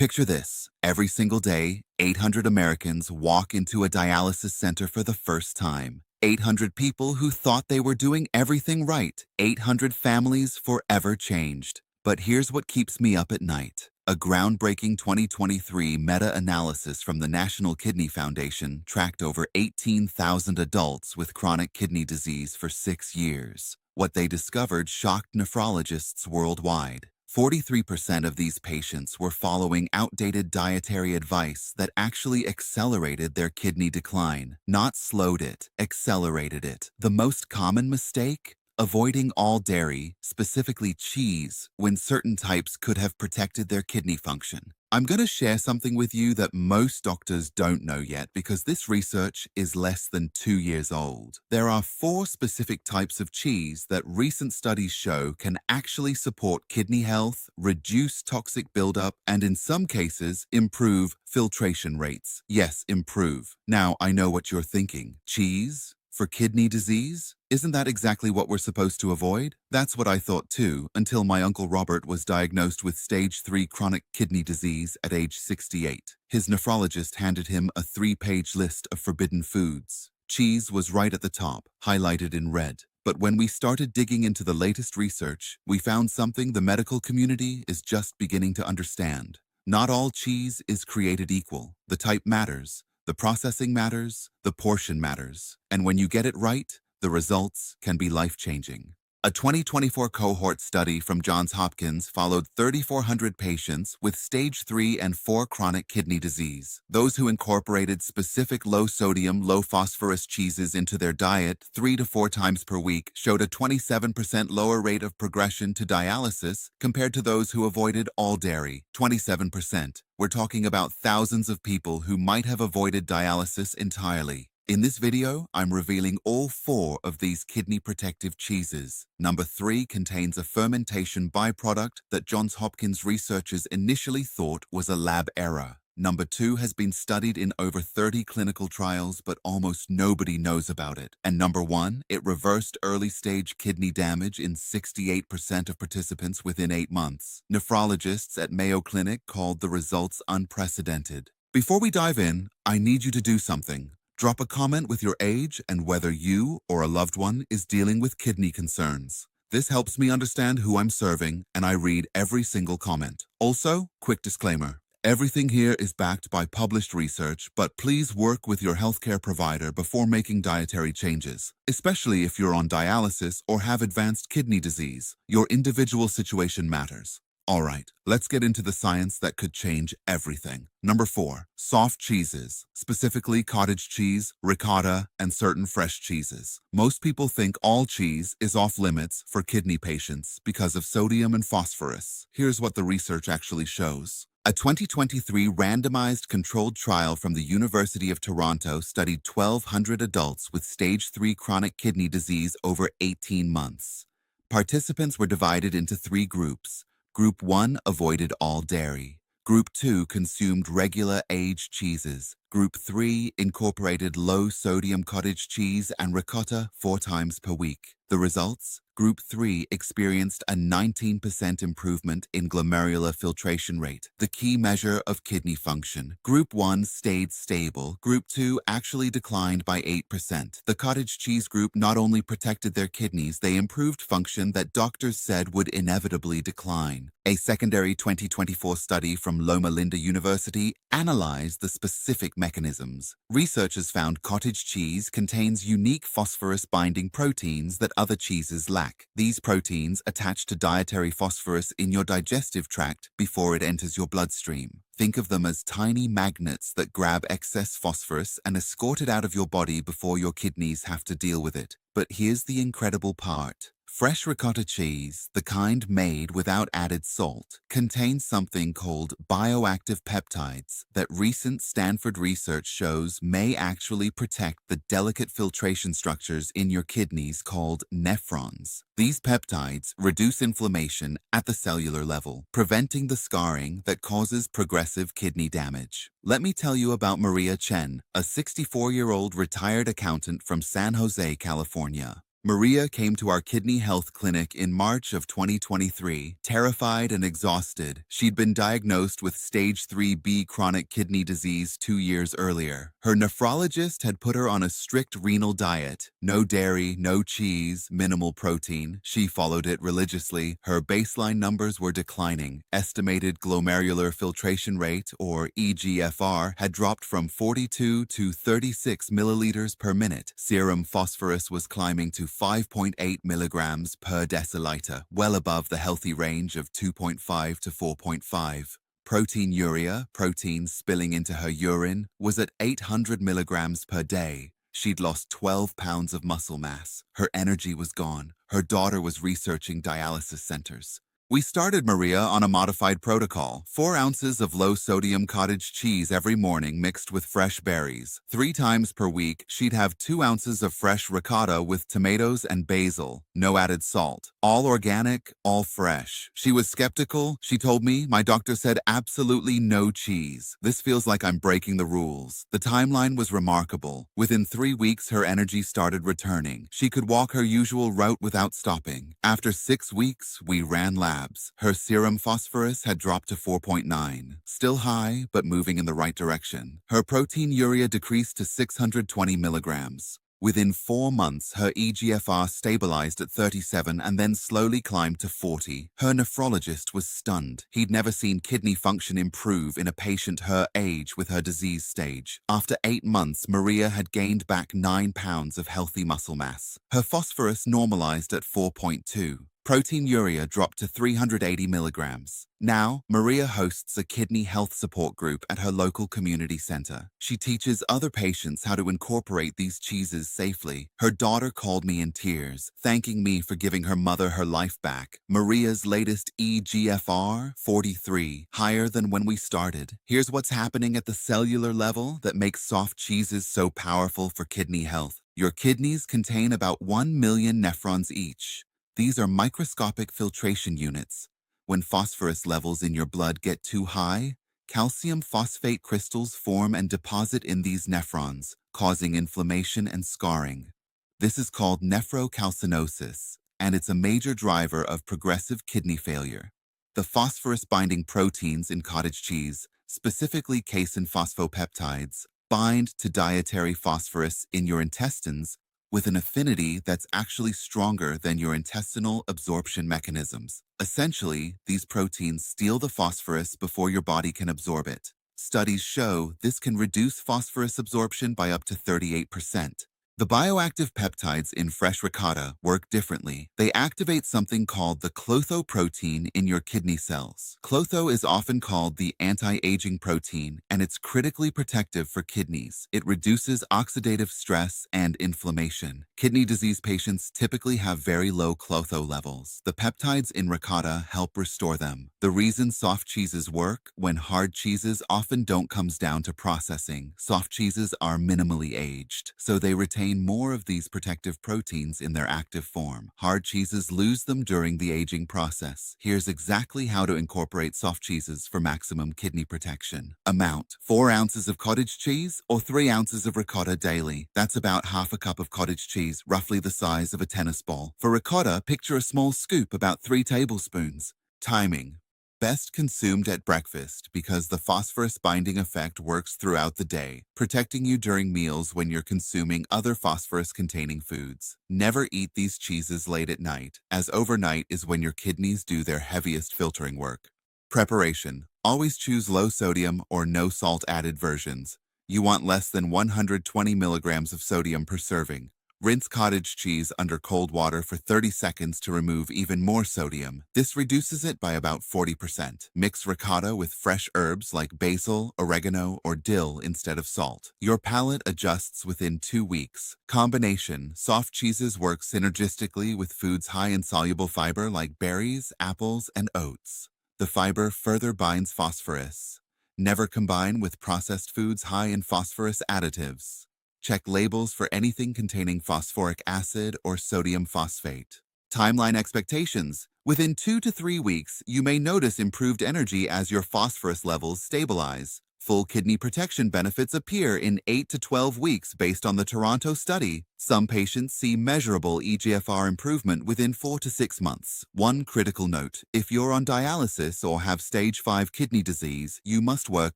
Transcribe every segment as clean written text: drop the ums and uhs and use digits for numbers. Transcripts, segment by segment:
Picture this. Every single day, 800 Americans walk into a dialysis center for the first time. 800 people who thought they were doing everything right. 800 families forever changed. But here's what keeps me up at night. A groundbreaking 2023 meta-analysis from the National Kidney Foundation tracked over 18,000 adults with chronic kidney disease for 6 years. What they discovered shocked nephrologists worldwide. 43% of these patients were following outdated dietary advice that actually accelerated their kidney decline, not slowed it, accelerated it. The most common mistake? Avoiding all dairy, specifically cheese, when certain types could have protected their kidney function. I'm going to share something with you that most doctors don't know yet because this research is less than 2 years old. There are 4 specific types of cheese that recent studies show can actually support kidney health, reduce toxic buildup, and in some cases, improve filtration rates. Yes, improve. Now, I know what you're thinking. Cheese? For kidney disease? Isn't that exactly what we're supposed to avoid? That's what I thought too, until my Uncle Robert was diagnosed with stage 3 chronic kidney disease at age 68. His nephrologist handed him a 3-page list of forbidden foods. Cheese was right at the top, highlighted in red. But when we started digging into the latest research, we found something the medical community is just beginning to understand. Not all cheese is created equal. The type matters. The processing matters, the portion matters, and when you get it right, the results can be life-changing. A 2024 cohort study from Johns Hopkins followed 3,400 patients with stage 3 and 4 chronic kidney disease. Those who incorporated specific low-sodium, low-phosphorus cheeses into their diet 3 to 4 times per week showed a 27% lower rate of progression to dialysis compared to those who avoided all dairy, 27%. We're talking about thousands of people who might have avoided dialysis entirely. In this video, I'm revealing all 4 of these kidney protective cheeses. Number 3 contains a fermentation byproduct that Johns Hopkins researchers initially thought was a lab error. Number 2 has been studied in over 30 clinical trials, but almost nobody knows about it. And number 1, it reversed early-stage kidney damage in 68% of participants within 8 months. Nephrologists at Mayo Clinic called the results unprecedented. Before we dive in, I need you to do something. Drop a comment with your age and whether you or a loved one is dealing with kidney concerns. This helps me understand who I'm serving, and I read every single comment. Also, quick disclaimer. Everything here is backed by published research, but please work with your healthcare provider before making dietary changes, especially if you're on dialysis or have advanced kidney disease. Your individual situation matters. All right, let's get into the science that could change everything. Number 4, soft cheeses, specifically cottage cheese, ricotta, and certain fresh cheeses. Most people think all cheese is off limits for kidney patients because of sodium and phosphorus. Here's what the research actually shows. A 2023 randomized controlled trial from the University of Toronto studied 1,200 adults with stage 3 chronic kidney disease over 18 months. Participants were divided into 3 groups. Group 1 avoided all dairy. Group 2 consumed regular aged cheeses. Group 3 incorporated low-sodium cottage cheese and ricotta 4 times per week. The results? Group 3 experienced a 19% improvement in glomerular filtration rate, the key measure of kidney function. Group 1 stayed stable. Group 2 actually declined by 8%. The cottage cheese group not only protected their kidneys, they improved function that doctors said would inevitably decline. A secondary 2024 study from Loma Linda University analyzed the specific mechanisms. Researchers found cottage cheese contains unique phosphorus-binding proteins that other cheeses lack. These proteins attach to dietary phosphorus in your digestive tract before it enters your bloodstream. Think of them as tiny magnets that grab excess phosphorus and escort it out of your body before your kidneys have to deal with it. But here's the incredible part. Fresh ricotta cheese, the kind made without added salt, contains something called bioactive peptides that recent Stanford research shows may actually protect the delicate filtration structures in your kidneys called nephrons. These peptides reduce inflammation at the cellular level, preventing the scarring that causes progressive kidney damage. Let me tell you about Maria Chen, a 64-year-old retired accountant from San Jose, California. Maria came to our kidney health clinic in March of 2023, terrified and exhausted. She'd been diagnosed with stage 3B chronic kidney disease 2 years earlier. Her nephrologist had put her on a strict renal diet. No dairy, no cheese, minimal protein. She followed it religiously. Her baseline numbers were declining. Estimated glomerular filtration rate, or eGFR, had dropped from 42 to 36 milliliters per minute. Serum phosphorus was climbing to 5.8 milligrams per deciliter, well above the healthy range of 2.5 to 4.5. Proteinuria, protein spilling into her urine, was at 800 milligrams per day. She'd lost 12 pounds of muscle mass. Her energy was gone. Her daughter was researching dialysis centers. We started Maria on a modified protocol: 4 ounces of low-sodium cottage cheese every morning mixed with fresh berries. 3 times per week, she'd have 2 ounces of fresh ricotta with tomatoes and basil. No added salt. All organic, all fresh. She was skeptical. She told me, "My doctor said absolutely no cheese. This feels like I'm breaking the rules." The timeline was remarkable. Within 3 weeks, her energy started returning. She could walk her usual route without stopping. After 6 weeks, we ran labs. Her serum phosphorus had dropped to 4.9, still high, but moving in the right direction. Her proteinuria decreased to 620 milligrams. Within 4 months, her eGFR stabilized at 37 and then slowly climbed to 40. Her nephrologist was stunned. He'd never seen kidney function improve in a patient her age with her disease stage. After 8 months, Maria had gained back 9 pounds of healthy muscle mass. Her phosphorus normalized at 4.2. Proteinuria dropped to 380 milligrams. Now, Maria hosts a kidney health support group at her local community center. She teaches other patients how to incorporate these cheeses safely. Her daughter called me in tears, thanking me for giving her mother her life back. Maria's latest eGFR, 43, higher than when we started. Here's what's happening at the cellular level that makes soft cheeses so powerful for kidney health. Your kidneys contain about 1 million nephrons each. These are microscopic filtration units. When phosphorus levels in your blood get too high, calcium phosphate crystals form and deposit in these nephrons, causing inflammation and scarring. This is called nephrocalcinosis, and it's a major driver of progressive kidney failure. The phosphorus-binding proteins in cottage cheese, specifically casein phosphopeptides, bind to dietary phosphorus in your intestines with an affinity that's actually stronger than your intestinal absorption mechanisms. Essentially, these proteins steal the phosphorus before your body can absorb it. Studies show this can reduce phosphorus absorption by up to 38%. The bioactive peptides in fresh ricotta work differently. They activate something called the clotho protein in your kidney cells. Clotho is often called the anti-aging protein, and it's critically protective for kidneys. It reduces oxidative stress and inflammation. Kidney disease patients typically have very low clotho levels. The peptides in ricotta help restore them. The reason soft cheeses work when hard cheeses often don't comes down to processing. Soft cheeses are minimally aged, so they retain more of these protective proteins in their active form. Hard cheeses lose them during the aging process. Here's exactly how to incorporate soft cheeses for maximum kidney protection. Amount: 4 ounces of cottage cheese or 3 ounces of ricotta daily. That's about half a cup of cottage cheese, roughly the size of a tennis ball. For ricotta, picture a small scoop, about 3 tablespoons. Timing: best consumed at breakfast because the phosphorus binding effect works throughout the day, protecting you during meals when you're consuming other phosphorus-containing foods. Never eat these cheeses late at night, as overnight is when your kidneys do their heaviest filtering work. Preparation: always choose low sodium or no salt added versions. You want less than 120 milligrams of sodium per serving. Rinse cottage cheese under cold water for 30 seconds to remove even more sodium. This reduces it by about 40%. Mix ricotta with fresh herbs like basil, oregano, or dill instead of salt. Your palate adjusts within 2 weeks. Combination: soft cheeses work synergistically with foods high in soluble fiber like berries, apples, and oats. The fiber further binds phosphorus. Never combine with processed foods high in phosphorus additives. Check labels for anything containing phosphoric acid or sodium phosphate. Timeline expectations: within 2 to 3 weeks, you may notice improved energy as your phosphorus levels stabilize. Full kidney protection benefits appear in 8 to 12 weeks based on the Toronto study. Some patients see measurable eGFR improvement within 4 to 6 months. One critical note: if you're on dialysis or have stage 5 kidney disease, you must work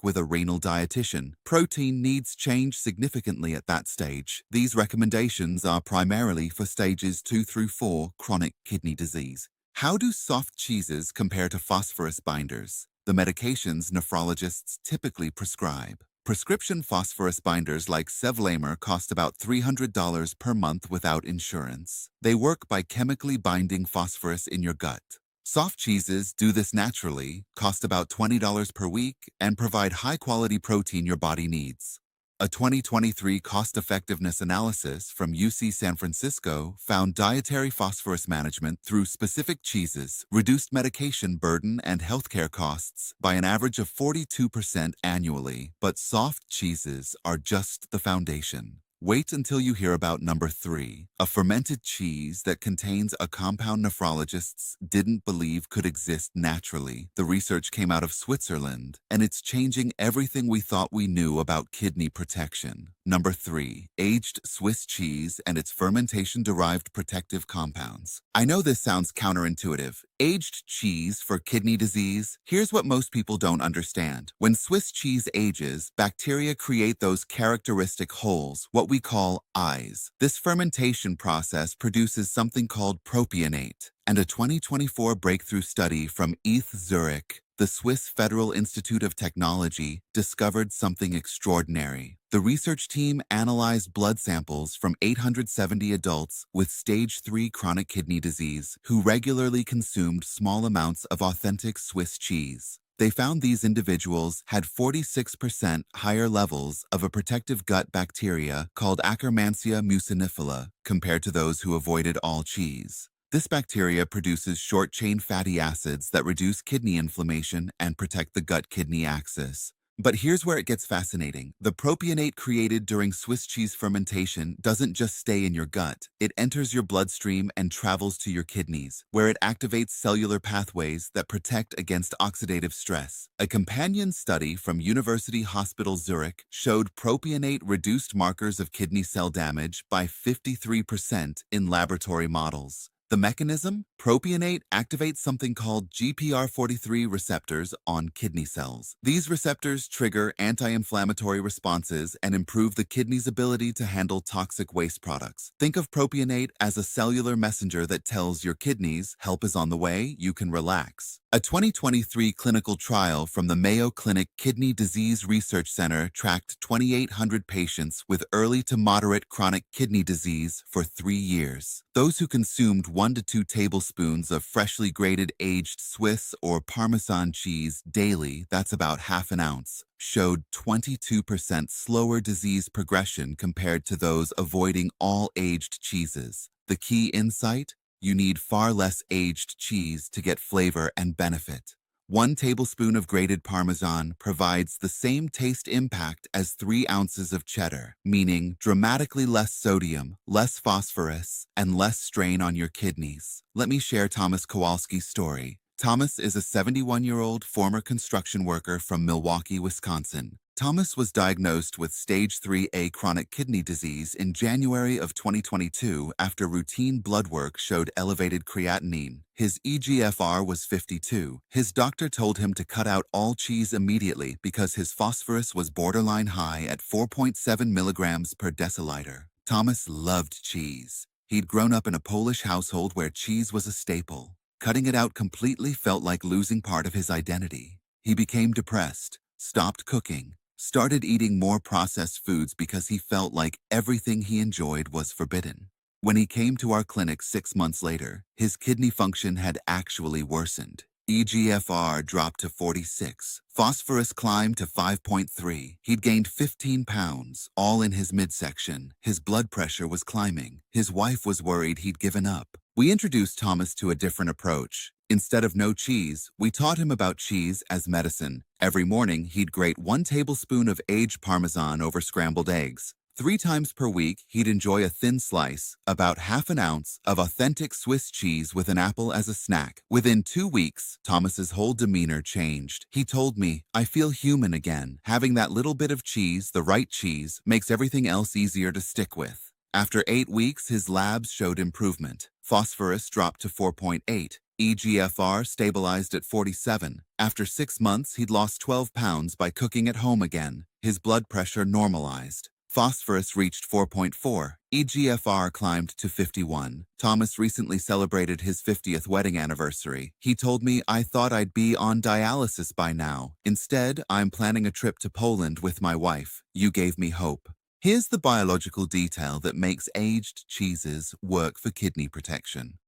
with a renal dietitian. Protein needs change significantly at that stage. These recommendations are primarily for stages 2 through 4 chronic kidney disease. How do soft cheeses compare to phosphorus binders, the medications nephrologists typically prescribe? Prescription phosphorus binders like Sevlamer cost about $300 per month without insurance. They work by chemically binding phosphorus in your gut. Soft cheeses do this naturally, cost about $20 per week, and provide high-quality protein your body needs. A 2023 cost-effectiveness analysis from UC San Francisco found dietary phosphorus management through specific cheeses reduced medication burden and healthcare costs by an average of 42% annually, but soft cheeses are just the foundation. Wait until you hear about number 3, a fermented cheese that contains a compound nephrologists didn't believe could exist naturally. The research came out of Switzerland, and it's changing everything we thought we knew about kidney protection. Number 3, aged Swiss cheese and its fermentation-derived protective compounds. I know this sounds counterintuitive. Aged cheese for kidney disease? Here's what most people don't understand. When Swiss cheese ages, bacteria create those characteristic holes, what we call eyes. This fermentation process produces something called propionate, and a 2024 breakthrough study from ETH Zurich, the Swiss Federal Institute of Technology, discovered something extraordinary. The research team analyzed blood samples from 870 adults with stage 3 chronic kidney disease who regularly consumed small amounts of authentic Swiss cheese. They found these individuals had 46% higher levels of a protective gut bacteria called Akkermansia mucinifila compared to those who avoided all cheese. This bacteria produces short-chain fatty acids that reduce kidney inflammation and protect the gut-kidney axis. But here's where it gets fascinating. The propionate created during Swiss cheese fermentation doesn't just stay in your gut. It enters your bloodstream and travels to your kidneys, where it activates cellular pathways that protect against oxidative stress. A companion study from University Hospital Zurich showed propionate reduced markers of kidney cell damage by 53% in laboratory models. The mechanism? Propionate activates something called GPR43 receptors on kidney cells. These receptors trigger anti-inflammatory responses and improve the kidney's ability to handle toxic waste products. Think of propionate as a cellular messenger that tells your kidneys, help is on the way, you can relax. A 2023 clinical trial from the Mayo Clinic Kidney Disease Research Center tracked 2,800 patients with early to moderate chronic kidney disease for 3 years. Those who consumed 1 to 2 tablespoons of freshly grated aged Swiss or Parmesan cheese daily, that's about half an ounce, showed 22% slower disease progression compared to those avoiding all aged cheeses. The key insight? You need far less aged cheese to get flavor and benefit. 1 tablespoon of grated Parmesan provides the same taste impact as 3 ounces of cheddar, meaning dramatically less sodium, less phosphorus, and less strain on your kidneys. Let me share Thomas Kowalski's story. Thomas is a 71-year-old former construction worker from Milwaukee, Wisconsin. Thomas was diagnosed with stage 3A chronic kidney disease in January of 2022 after routine blood work showed elevated creatinine. His eGFR was 52. His doctor told him to cut out all cheese immediately because his phosphorus was borderline high at 4.7 milligrams per deciliter. Thomas loved cheese. He'd grown up in a Polish household where cheese was a staple. Cutting it out completely felt like losing part of his identity. He became depressed, stopped cooking, started eating more processed foods because he felt like everything he enjoyed was forbidden. When he came to our clinic 6 months later, his kidney function had actually worsened. eGFR dropped to 46. Phosphorus climbed to 5.3. He'd gained 15 pounds, all in his midsection. His blood pressure was climbing. His wife was worried he'd given up. We introduced Thomas to a different approach. Instead of no cheese, we taught him about cheese as medicine. Every morning, he'd grate 1 tablespoon of aged Parmesan over scrambled eggs. 3 times per week, he'd enjoy a thin slice, about half an ounce, of authentic Swiss cheese with an apple as a snack. Within 2 weeks, Thomas's whole demeanor changed. He told me, "I feel human again. Having that little bit of cheese, the right cheese, makes everything else easier to stick with." After 8 weeks, his labs showed improvement. Phosphorus dropped to 4.8. eGFR stabilized at 47. After 6 months, he'd lost 12 pounds by cooking at home again. His blood pressure normalized. Phosphorus reached 4.4. eGFR climbed to 51. Thomas recently celebrated his 50th wedding anniversary. He told me, "I thought I'd be on dialysis by now. Instead, I'm planning a trip to Poland with my wife. You gave me hope." Here's the biological detail that makes aged cheeses work for kidney protection.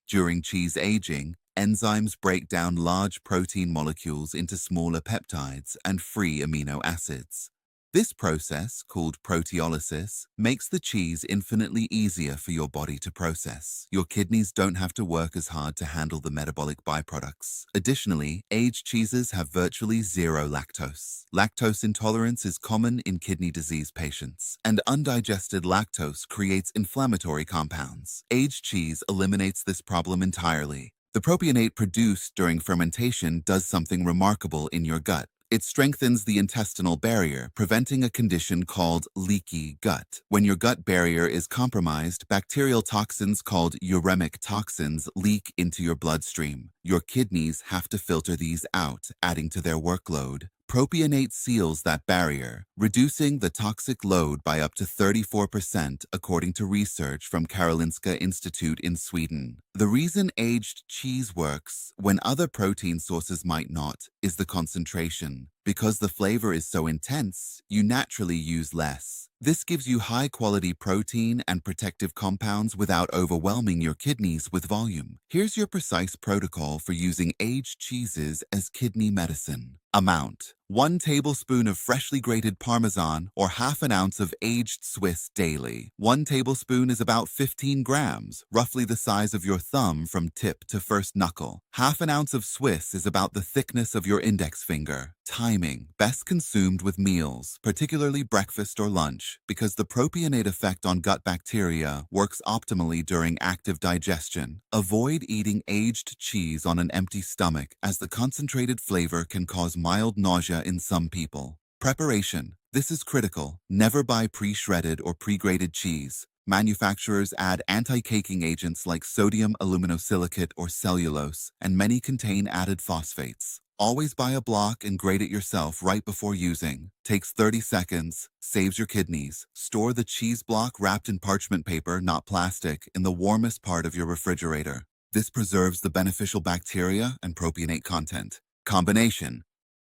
During cheese aging, enzymes break down large protein molecules into smaller peptides and free amino acids. This process, called proteolysis, makes the cheese infinitely easier for your body to process. Your kidneys don't have to work as hard to handle the metabolic byproducts. Additionally, aged cheeses have virtually zero lactose. Lactose intolerance is common in kidney disease patients, and undigested lactose creates inflammatory compounds. Aged cheese eliminates this problem entirely. The propionate produced during fermentation does something remarkable in your gut. It strengthens the intestinal barrier, preventing a condition called leaky gut. When your gut barrier is compromised, bacterial toxins called uremic toxins leak into your bloodstream. Your kidneys have to filter these out, adding to their workload. Propionate seals that barrier, reducing the toxic load by up to 34%, according to research from Karolinska Institute in Sweden. The reason aged cheese works when other protein sources might not is the concentration. Because the flavor is so intense, you naturally use less. This gives you high-quality protein and protective compounds without overwhelming your kidneys with volume. Here's your precise protocol for using aged cheeses as kidney medicine. Amount: 1 tablespoon of freshly grated Parmesan or half an ounce of aged Swiss daily. 1 tablespoon is about 15 grams, roughly the size of your thumb from tip to first knuckle. Half an ounce of Swiss is about the thickness of your index finger. Timing: best consumed with meals, particularly breakfast or lunch, because the propionate effect on gut bacteria works optimally during active digestion. Avoid eating aged cheese on an empty stomach, as the concentrated flavor can cause mild nausea in some people. Preparation: this is critical. Never buy pre-shredded or pre-grated cheese. Manufacturers add anti-caking agents like sodium aluminosilicate or cellulose, and many contain added phosphates. Always buy a block and grate it yourself right before using. Takes 30 seconds, saves your kidneys. Store the cheese block wrapped in parchment paper, not plastic, in the warmest part of your refrigerator. This preserves the beneficial bacteria and propionate content. Combination: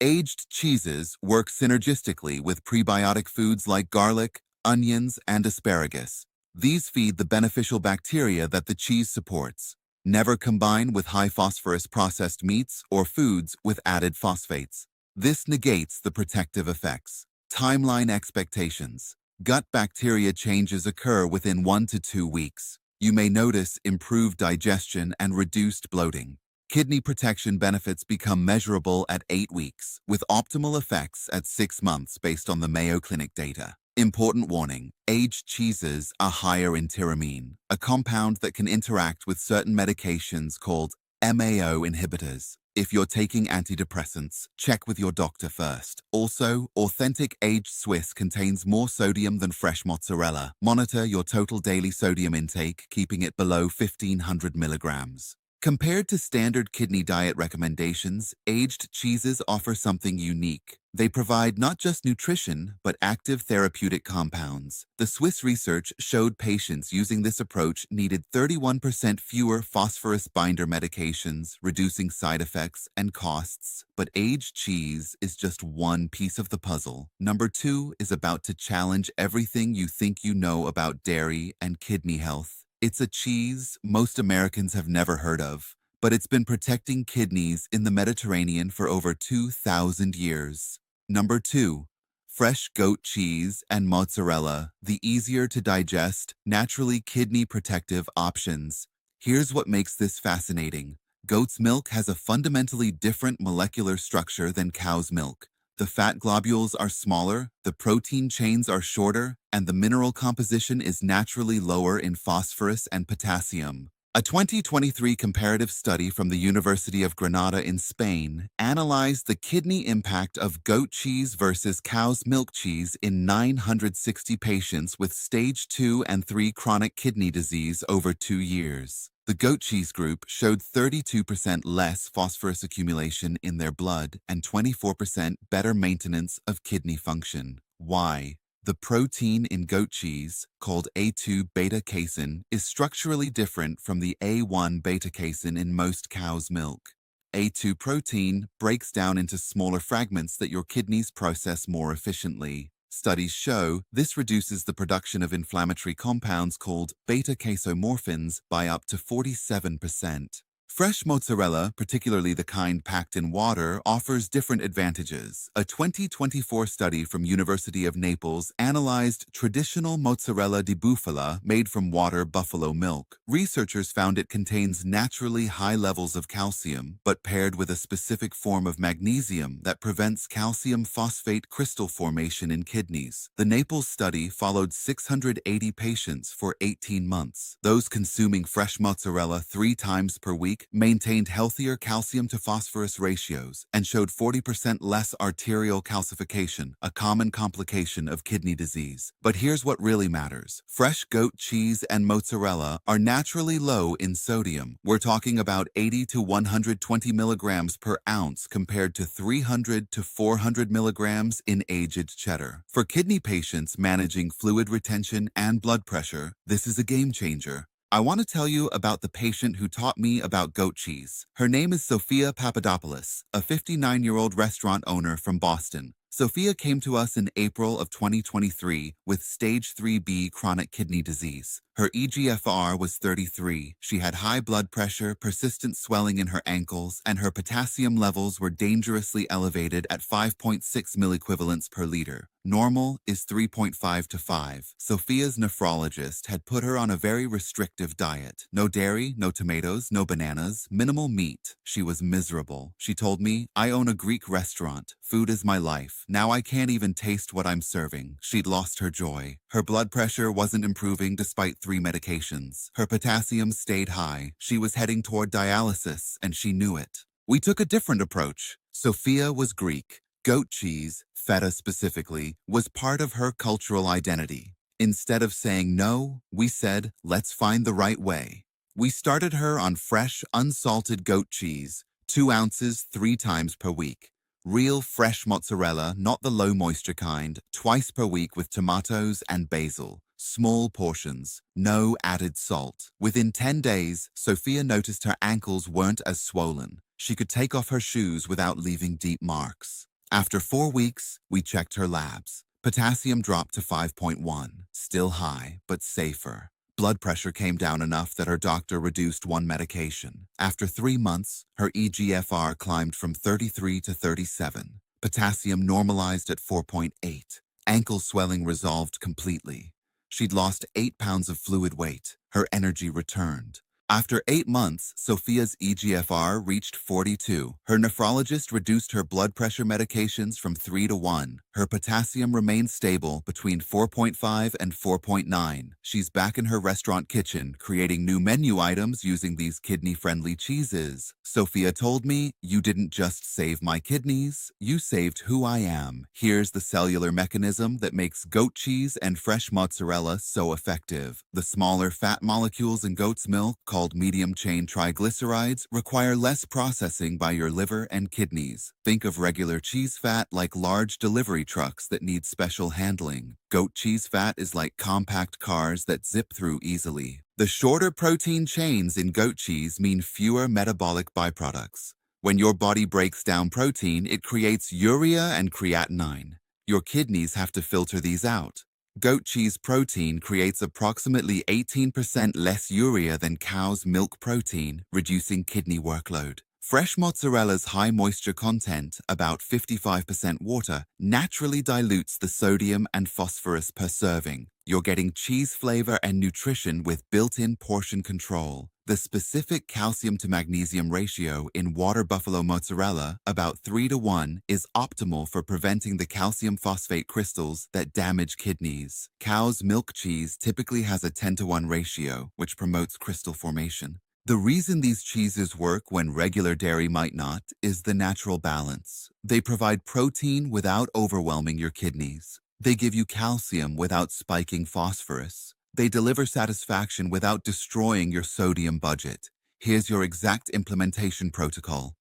aged cheeses work synergistically with prebiotic foods like garlic, onions, and asparagus. These feed the beneficial bacteria that the cheese supports. Never combine with high phosphorus processed meats or foods with added phosphates. This negates the protective effects. Timeline expectations: gut bacteria changes occur within 1 to 2 weeks. You may notice improved digestion and reduced bloating. Kidney protection benefits become measurable at 8 weeks, with optimal effects at 6 months based on the Mayo Clinic data. Important warning: aged cheeses are higher in tyramine, a compound that can interact with certain medications called MAO inhibitors. If you're taking antidepressants, check with your doctor first. Also, authentic aged Swiss contains more sodium than fresh mozzarella. Monitor your total daily sodium intake, keeping it below 1,500 milligrams. Compared to standard kidney diet recommendations, aged cheeses offer something unique. They provide not just nutrition, but active therapeutic compounds. The Swiss research showed patients using this approach needed 31% fewer phosphorus binder medications, reducing side effects and costs. But aged cheese is just one piece of the puzzle. Number 2 is about to challenge everything you think you know about dairy and kidney health. It's a cheese most Americans have never heard of, but it's been protecting kidneys in the Mediterranean for over 2,000 years. Number 2, fresh goat cheese and mozzarella, the easier to digest, naturally kidney protective options. Here's what makes this fascinating. Goat's milk has a fundamentally different molecular structure than cow's milk. The fat globules are smaller, the protein chains are shorter, and the mineral composition is naturally lower in phosphorus and potassium. A 2023 comparative study from the University of Granada in Spain analyzed the kidney impact of goat cheese versus cow's milk cheese in 960 patients with stage 2 and 3 chronic kidney disease over 2 years. The goat cheese group showed 32% less phosphorus accumulation in their blood and 24% better maintenance of kidney function. Why? The protein in goat cheese, called A2 beta-casein, is structurally different from the A1 beta-casein in most cow's milk. A2 protein breaks down into smaller fragments that your kidneys process more efficiently. Studies show this reduces the production of inflammatory compounds called beta-casomorphins by up to 47%. Fresh mozzarella, particularly the kind packed in water, offers different advantages. A 2024 study from University of Naples analyzed traditional mozzarella di bufala made from water buffalo milk. Researchers found it contains naturally high levels of calcium, but paired with a specific form of magnesium that prevents calcium phosphate crystal formation in kidneys. The Naples study followed 680 patients for 18 months. Those consuming fresh mozzarella 3 times per week maintained healthier calcium to phosphorus ratios and showed 40% less arterial calcification, a common complication of kidney disease. But here's what really matters. Fresh goat cheese and mozzarella are naturally low in sodium. We're talking about 80 to 120 milligrams per ounce compared to 300 to 400 milligrams in aged cheddar. For kidney patients managing fluid retention and blood pressure, this is a game changer. I want to tell you about the patient who taught me about goat cheese. Her name is Sophia Papadopoulos, a 59-year-old restaurant owner from Boston. Sophia came to us in April of 2023 with stage 3B chronic kidney disease. Her eGFR was 33. She had high blood pressure, persistent swelling in her ankles, and her potassium levels were dangerously elevated at 5.6 milliequivalents per liter. Normal is 3.5 to 5. Sophia's nephrologist had put her on a very restrictive diet. No dairy, no tomatoes, no bananas, minimal meat. She was miserable. She told me, "I own a Greek restaurant. Food is my life. Now I can't even taste what I'm serving." She'd lost her joy. Her blood pressure wasn't improving despite 3 medications. Her potassium stayed high. She was heading toward dialysis, and she knew it. We took a different approach. Sophia was Greek. Goat cheese, feta specifically, was part of her cultural identity. Instead of saying no, we said, let's find the right way. We started her on fresh, unsalted goat cheese, 2 ounces 3 times per week. Real fresh mozzarella, not the low moisture kind, twice per week with tomatoes and basil. Small portions, no added salt. Within 10 days, Sophia noticed her ankles weren't as swollen. She could take off her shoes without leaving deep marks. After 4 weeks, we checked her labs. Potassium dropped to 5.1, still high, but safer. Blood pressure came down enough that her doctor reduced 1 medication. After 3 months, her eGFR climbed from 33 to 37. Potassium normalized at 4.8. Ankle swelling resolved completely. She'd lost 8 pounds of fluid weight. Her energy returned. After 8 months, Sophia's eGFR reached 42. Her nephrologist reduced her blood pressure medications from 3 to 1. Her potassium remained stable between 4.5 and 4.9. She's back in her restaurant kitchen, creating new menu items using these kidney-friendly cheeses. Sophia told me, "You didn't just save my kidneys, you saved who I am." Here's the cellular mechanism that makes goat cheese and fresh mozzarella so effective. The smaller fat molecules in goat's milk, called medium-chain triglycerides, require less processing by your liver and kidneys. Think of regular cheese fat like large delivery trucks that need special handling. Goat cheese fat is like compact cars that zip through easily. The shorter protein chains in goat cheese mean fewer metabolic byproducts. When your body breaks down protein, it creates urea and creatinine. Your kidneys have to filter these out. Goat cheese protein creates approximately 18% less urea than cow's milk protein, reducing kidney workload. Fresh mozzarella's high moisture content, about 55% water, naturally dilutes the sodium and phosphorus per serving. You're getting cheese flavor and nutrition with built-in portion control. The specific calcium to magnesium ratio in water buffalo mozzarella, about 3:1, is optimal for preventing the calcium phosphate crystals that damage kidneys. Cow's milk cheese typically has a 10:1 ratio, which promotes crystal formation. The reason these cheeses work when regular dairy might not is the natural balance. They provide protein without overwhelming your kidneys. They give you calcium without spiking phosphorus. They deliver satisfaction without destroying your sodium budget. Here's your exact implementation protocol.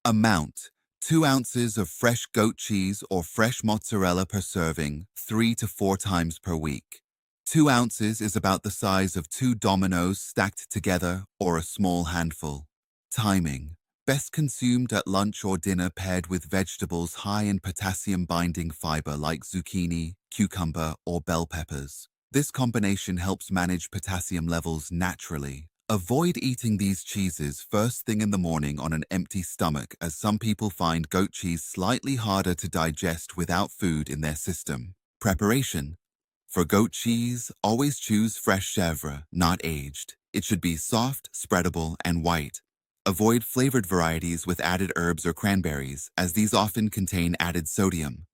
Amount: 2 ounces of fresh goat cheese or fresh mozzarella per serving, 3 to 4 times per week. 2 ounces is about the size of 2 dominoes stacked together or a small handful. Timing: best consumed at lunch or dinner paired with vegetables high in potassium-binding fiber like zucchini, cucumber, or bell peppers. This combination helps manage potassium levels naturally. Avoid eating these cheeses first thing in the morning on an empty stomach, as some people find goat cheese slightly harder to digest without food in their system. Preparation: for goat cheese, always choose fresh chèvre, not aged. It should be soft, spreadable, and white. Avoid flavored varieties with added herbs or cranberries, as these often contain added sodium.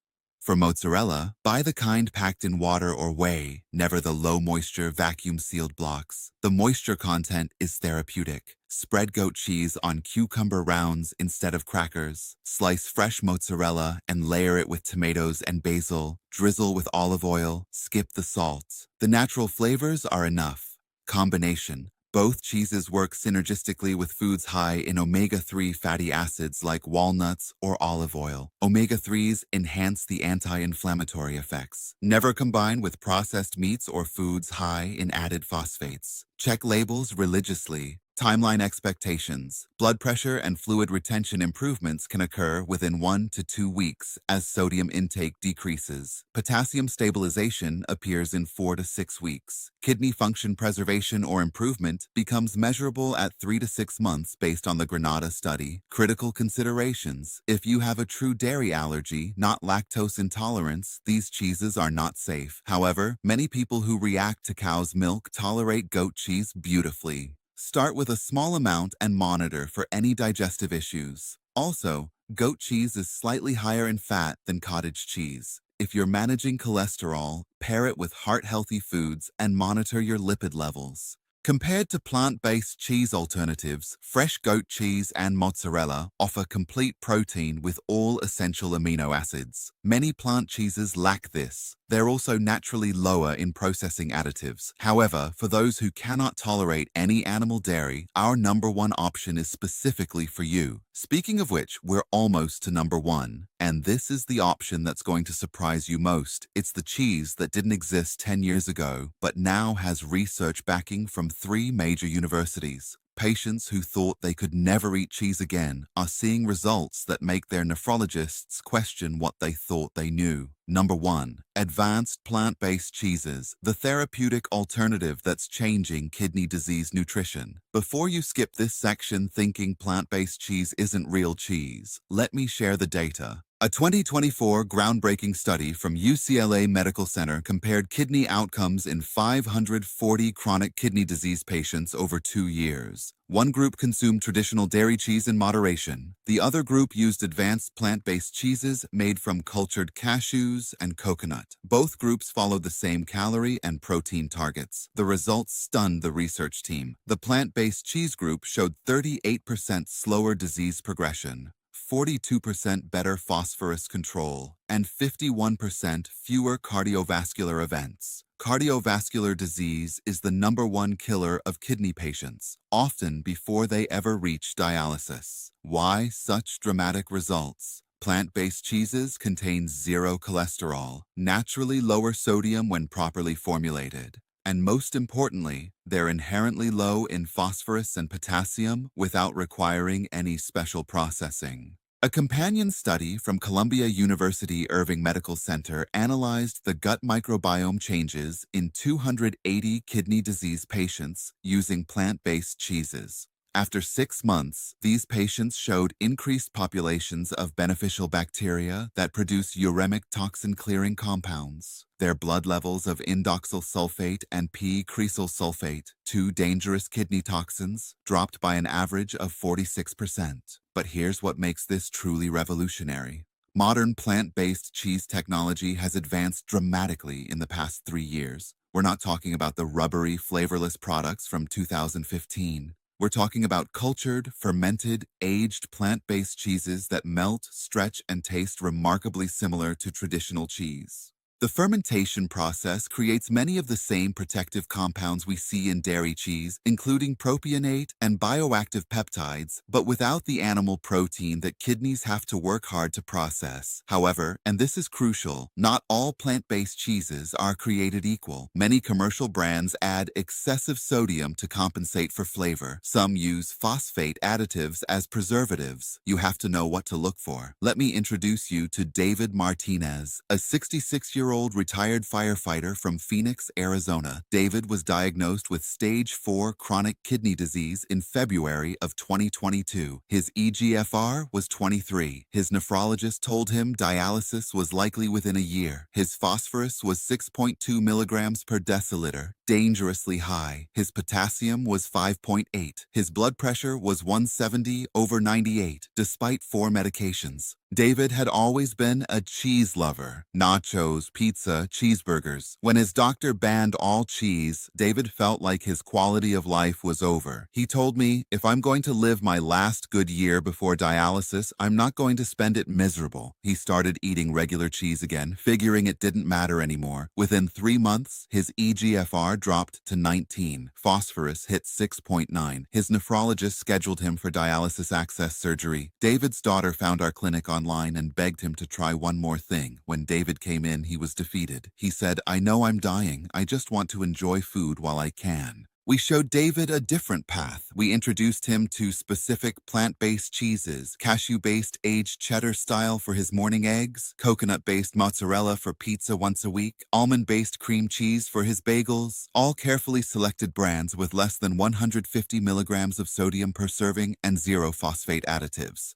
For mozzarella, buy the kind packed in water or whey, never the low-moisture, vacuum-sealed blocks. The moisture content is therapeutic. Spread goat cheese on cucumber rounds instead of crackers. Slice fresh mozzarella and layer it with tomatoes and basil. Drizzle with olive oil. Skip the salt. The natural flavors are enough. Combination: both cheeses work synergistically with foods high in omega-3 fatty acids like walnuts or olive oil. Omega-3s enhance the anti-inflammatory effects. Never combine with processed meats or foods high in added phosphates. Check labels religiously. Timeline expectations: blood pressure and fluid retention improvements can occur within 1 to 2 weeks as sodium intake decreases. Potassium stabilization appears in 4 to 6 weeks. Kidney function preservation or improvement becomes measurable at 3 to 6 months based on the Granada study. Critical considerations: if you have a true dairy allergy, not lactose intolerance, these cheeses are not safe. However, many people who react to cow's milk tolerate goat cheese beautifully. Start with a small amount and monitor for any digestive issues. Also, goat cheese is slightly higher in fat than cottage cheese. If you're managing cholesterol, pair it with heart-healthy foods and monitor your lipid levels. Compared to plant-based cheese alternatives, fresh goat cheese and mozzarella offer complete protein with all essential amino acids. Many plant cheeses lack this. They're also naturally lower in processing additives. However, for those who cannot tolerate any animal dairy, our #1 option is specifically for you. Speaking of which, we're almost to #1. And this is the option that's going to surprise you most. It's the cheese that didn't exist 10 years ago, but now has research backing from 3 major universities. Patients who thought they could never eat cheese again are seeing results that make their nephrologists question what they thought they knew. #1. Advanced plant-based cheeses, the therapeutic alternative that's changing kidney disease nutrition. Before you skip this section thinking plant-based cheese isn't real cheese, let me share the data. A 2024 groundbreaking study from UCLA Medical Center compared kidney outcomes in 540 chronic kidney disease patients over 2 years. One group consumed traditional dairy cheese in moderation. The other group used advanced plant-based cheeses made from cultured cashews and coconut. Both groups followed the same calorie and protein targets. The results stunned the research team. The plant-based cheese group showed 38% slower disease progression, 42% better phosphorus control, and 51% fewer cardiovascular events. Cardiovascular disease is the #1 killer of kidney patients, often before they ever reach dialysis. Why such dramatic results? Plant-based cheeses contain 0 cholesterol, naturally lower sodium when properly formulated. And most importantly, they're inherently low in phosphorus and potassium without requiring any special processing. A companion study from Columbia University Irving Medical Center analyzed the gut microbiome changes in 280 kidney disease patients using plant-based cheeses. After 6 months, these patients showed increased populations of beneficial bacteria that produce uremic toxin-clearing compounds. Their blood levels of indoxyl sulfate and p-cresyl sulfate, two dangerous kidney toxins, dropped by an average of 46%. But here's what makes this truly revolutionary. Modern plant-based cheese technology has advanced dramatically in the past 3 years. We're not talking about the rubbery, flavorless products from 2015. We're talking about cultured, fermented, aged plant-based cheeses that melt, stretch, and taste remarkably similar to traditional cheese. The fermentation process creates many of the same protective compounds we see in dairy cheese, including propionate and bioactive peptides, but without the animal protein that kidneys have to work hard to process. However, and this is crucial, not all plant-based cheeses are created equal. Many commercial brands add excessive sodium to compensate for flavor. Some use phosphate additives as preservatives. You have to know what to look for. Let me introduce you to David Martinez, a 66-year-old retired firefighter from Phoenix, Arizona. David was diagnosed with stage 4 chronic kidney disease in February of 2022. His eGFR was 23. His nephrologist told him dialysis was likely within a year. His phosphorus was 6.2 milligrams per deciliter, dangerously high. His potassium was 5.8. His blood pressure was 170/98, despite 4 medications. David had always been a cheese lover. Nachos, pizza, cheeseburgers. When his doctor banned all cheese, David felt like his quality of life was over. He told me, if I'm going to live my last good year before dialysis, I'm not going to spend it miserable. He started eating regular cheese again, figuring it didn't matter anymore. Within 3 months, his eGFR dropped to 19. Phosphorus hit 6.9. His nephrologist scheduled him for dialysis access surgery. David's daughter found our clinic online and begged him to try one more thing. When David came in, he was defeated. He said, "I know I'm dying. I just want to enjoy food while I can." We showed David a different path. We introduced him to specific plant-based cheeses, cashew-based aged cheddar style for his morning eggs, coconut-based mozzarella for pizza once a week, almond-based cream cheese for his bagels, all carefully selected brands with less than 150 milligrams of sodium per serving and 0 phosphate additives.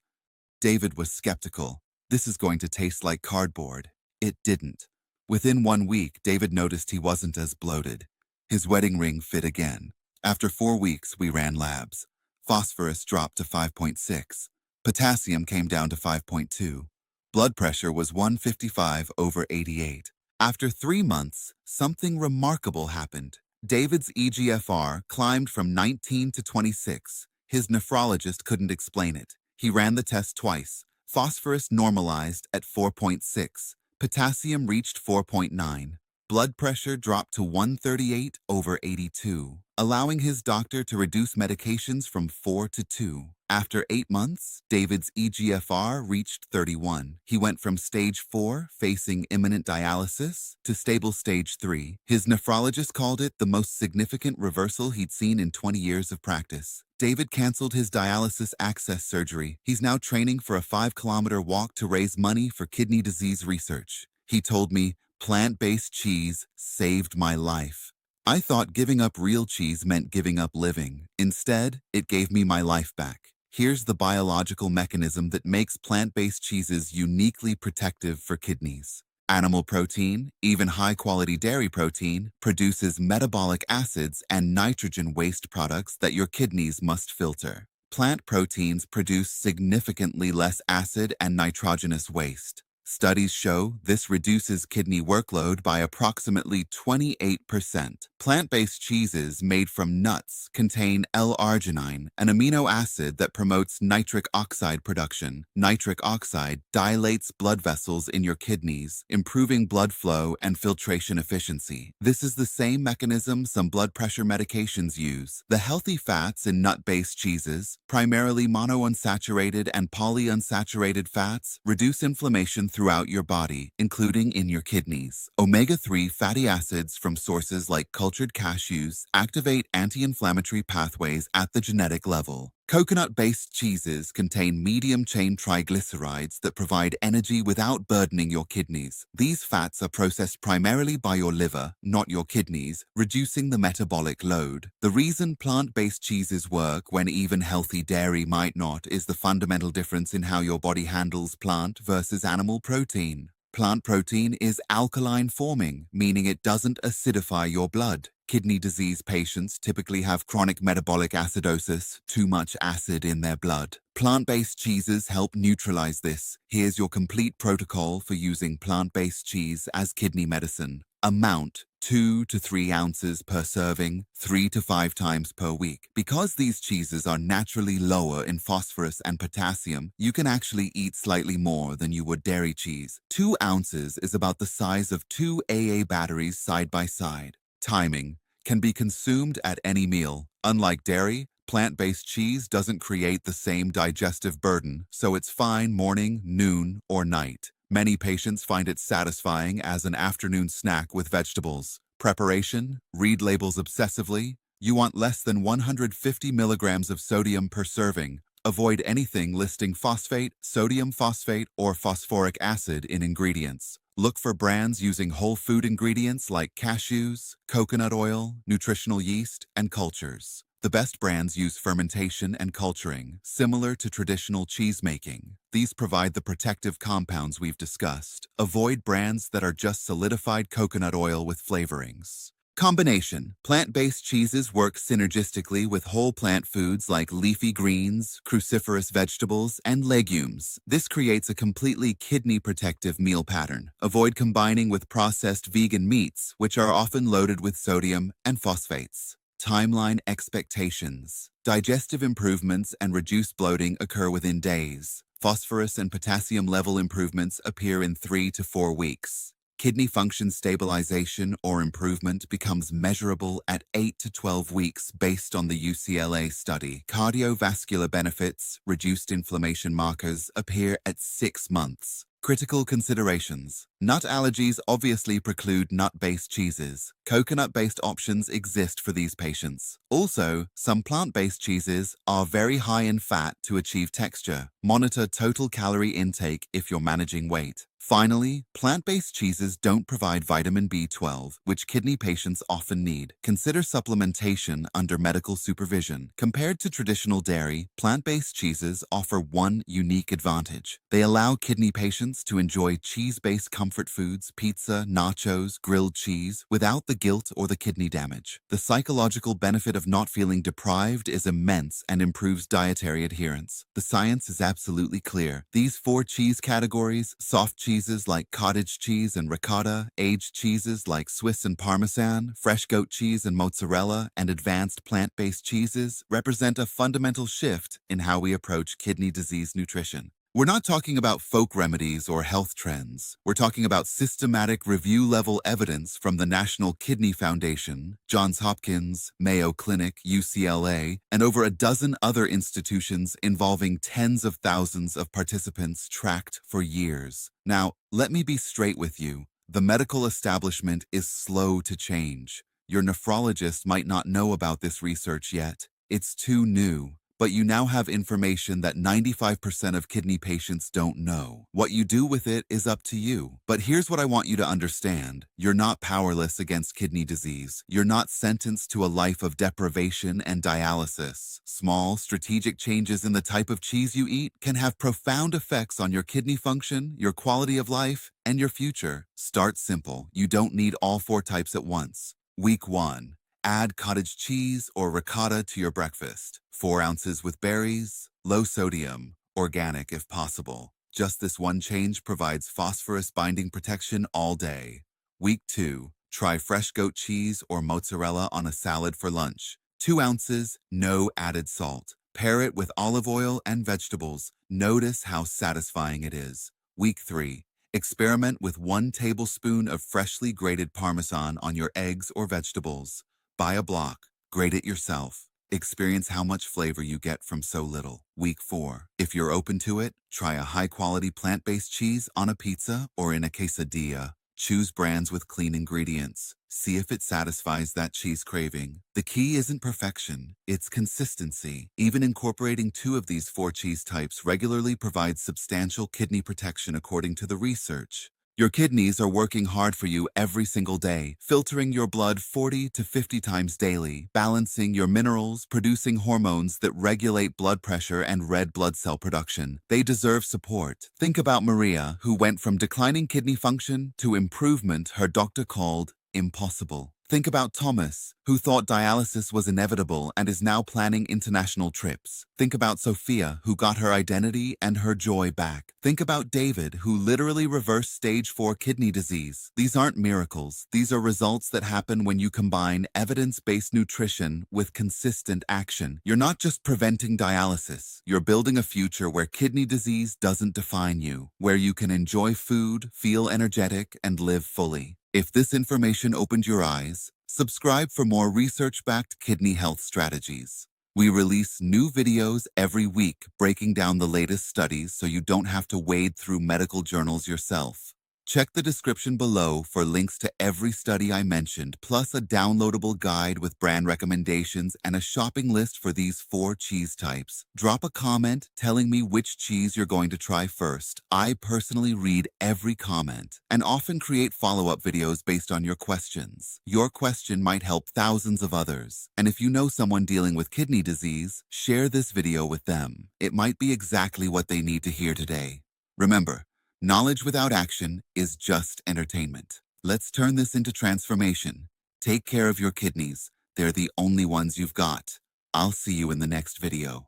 David was skeptical. This is going to taste like cardboard. It didn't. Within 1 week, David noticed he wasn't as bloated. His wedding ring fit again. After 4 weeks, we ran labs. Phosphorus dropped to 5.6. Potassium came down to 5.2. Blood pressure was 155/88. After 3 months, something remarkable happened. David's eGFR climbed from 19 to 26. His nephrologist couldn't explain it. He ran the test twice. Phosphorus normalized at 4.6. Potassium reached 4.9. Blood pressure dropped to 138/82, allowing his doctor to reduce medications from 4 to 2. After 8 months, David's eGFR reached 31. He went from stage 4, facing imminent dialysis, to stable stage 3. His nephrologist called it the most significant reversal he'd seen in 20 years of practice. David canceled his dialysis access surgery. He's now training for a 5-kilometer walk to raise money for kidney disease research. He told me, "Plant-based cheese saved my life. I thought giving up real cheese meant giving up living. Instead, it gave me my life back." Here's the biological mechanism that makes plant-based cheeses uniquely protective for kidneys. Animal protein, even high-quality dairy protein, produces metabolic acids and nitrogen waste products that your kidneys must filter. Plant proteins produce significantly less acid and nitrogenous waste. Studies show this reduces kidney workload by approximately 28%. Plant-based cheeses made from nuts contain L-arginine, an amino acid that promotes nitric oxide production. Nitric oxide dilates blood vessels in your kidneys, improving blood flow and filtration efficiency. This is the same mechanism some blood pressure medications use. The healthy fats in nut-based cheeses, primarily monounsaturated and polyunsaturated fats, reduce inflammation throughout your body, including in your kidneys. Omega-3 fatty acids from sources like cultured cashews activate anti-inflammatory pathways at the genetic level. Coconut-based cheeses contain medium-chain triglycerides that provide energy without burdening your kidneys. These fats are processed primarily by your liver, not your kidneys, reducing the metabolic load. The reason plant-based cheeses work when even healthy dairy might not is the fundamental difference in how your body handles plant versus animal protein. Plant protein is alkaline forming, meaning it doesn't acidify your blood. Kidney disease patients typically have chronic metabolic acidosis, too much acid in their blood. Plant-based cheeses help neutralize this. Here's your complete protocol for using plant-based cheese as kidney medicine. Amount: 2 to 3 ounces per serving, 3 to 5 times per week. Because these cheeses are naturally lower in phosphorus and potassium, you can actually eat slightly more than you would dairy cheese. 2 ounces is about the size of 2 AA batteries side by side. Timing: can be consumed at any meal. Unlike dairy, plant-based cheese doesn't create the same digestive burden, so it's fine morning, noon, or night. Many patients find it satisfying as an afternoon snack with vegetables. Preparation: read labels obsessively. You want less than 150 milligrams of sodium per serving. Avoid anything listing phosphate, sodium phosphate, or phosphoric acid in ingredients. Look for brands using whole food ingredients like cashews, coconut oil, nutritional yeast, and cultures. The best brands use fermentation and culturing, similar to traditional cheese making. These provide the protective compounds we've discussed. Avoid brands that are just solidified coconut oil with flavorings. Combination: plant-based cheeses work synergistically with whole plant foods like leafy greens, cruciferous vegetables, and legumes. This creates a completely kidney-protective meal pattern. Avoid combining with processed vegan meats, which are often loaded with sodium and phosphates. Timeline expectations: digestive improvements and reduced bloating occur within days. Phosphorus and potassium level improvements appear in 3 to 4 weeks. Kidney function stabilization or improvement becomes measurable at 8 to 12 weeks based on the UCLA study. Cardiovascular benefits, reduced inflammation markers, appear at 6 months. Critical considerations: nut allergies obviously preclude nut-based cheeses. Coconut-based options exist for these patients. Also, some plant-based cheeses are very high in fat to achieve texture. Monitor total calorie intake if you're managing weight. Finally, plant-based cheeses don't provide vitamin B12, which kidney patients often need. Consider supplementation under medical supervision. Compared to traditional dairy, plant-based cheeses offer one unique advantage. They allow kidney patients to enjoy cheese-based comfort foods, pizza, nachos, grilled cheese, without the guilt or the kidney damage. The psychological benefit of not feeling deprived is immense and improves dietary adherence. The science is absolutely clear. These 4 cheese categories: soft cheeses like cottage cheese and ricotta, aged cheeses like Swiss and Parmesan, fresh goat cheese and mozzarella, and advanced plant-based cheeses, represent a fundamental shift in how we approach kidney disease nutrition. We're not talking about folk remedies or health trends. We're talking about systematic review-level evidence from the National Kidney Foundation, Johns Hopkins, Mayo Clinic, UCLA, and over a dozen other institutions involving tens of thousands of participants tracked for years. Now, let me be straight with you. The medical establishment is slow to change. Your nephrologist might not know about this research yet. It's too new. But you now have information that 95% of kidney patients don't know. What you do with it is up to you. But here's what I want you to understand. You're not powerless against kidney disease. You're not sentenced to a life of deprivation and dialysis. Small, strategic changes in the type of cheese you eat can have profound effects on your kidney function, your quality of life, and your future. Start simple. You don't need all 4 types at once. Week 1. Add cottage cheese or ricotta to your breakfast. 4 ounces with berries, low sodium, organic if possible. Just this one change provides phosphorus binding protection all day. Week 2. Try fresh goat cheese or mozzarella on a salad for lunch. 2 ounces, no added salt. Pair it with olive oil and vegetables. Notice how satisfying it is. Week 3. Experiment with 1 tablespoon of freshly grated Parmesan on your eggs or vegetables. Buy a block, grate it yourself. Experience how much flavor you get from so little. Week 4. If you're open to it, try a high-quality plant-based cheese on a pizza or in a quesadilla. Choose brands with clean ingredients. See if it satisfies that cheese craving. The key isn't perfection, it's consistency. Even incorporating 2 of these 4 cheese types regularly provides substantial kidney protection according to the research. Your kidneys are working hard for you every single day, filtering your blood 40 to 50 times daily, balancing your minerals, producing hormones that regulate blood pressure and red blood cell production. They deserve support. Think about Maria, who went from declining kidney function to improvement her doctor called impossible. Think about Thomas, who thought dialysis was inevitable and is now planning international trips. Think about Sophia, who got her identity and her joy back. Think about David, who literally reversed stage 4 kidney disease. These aren't miracles. These are results that happen when you combine evidence-based nutrition with consistent action. You're not just preventing dialysis. You're building a future where kidney disease doesn't define you, where you can enjoy food, feel energetic, and live fully. If this information opened your eyes, subscribe for more research-backed kidney health strategies. We release new videos every week breaking down the latest studies so you don't have to wade through medical journals yourself. Check the description below for links to every study I mentioned, plus a downloadable guide with brand recommendations and a shopping list for these 4 cheese types. Drop a comment telling me which cheese you're going to try first. I personally read every comment and often create follow-up videos based on your questions. Your question might help thousands of others. And if you know someone dealing with kidney disease, share this video with them. It might be exactly what they need to hear today. Remember, knowledge without action is just entertainment. Let's turn this into transformation. Take care of your kidneys. They're the only ones you've got. I'll see you in the next video.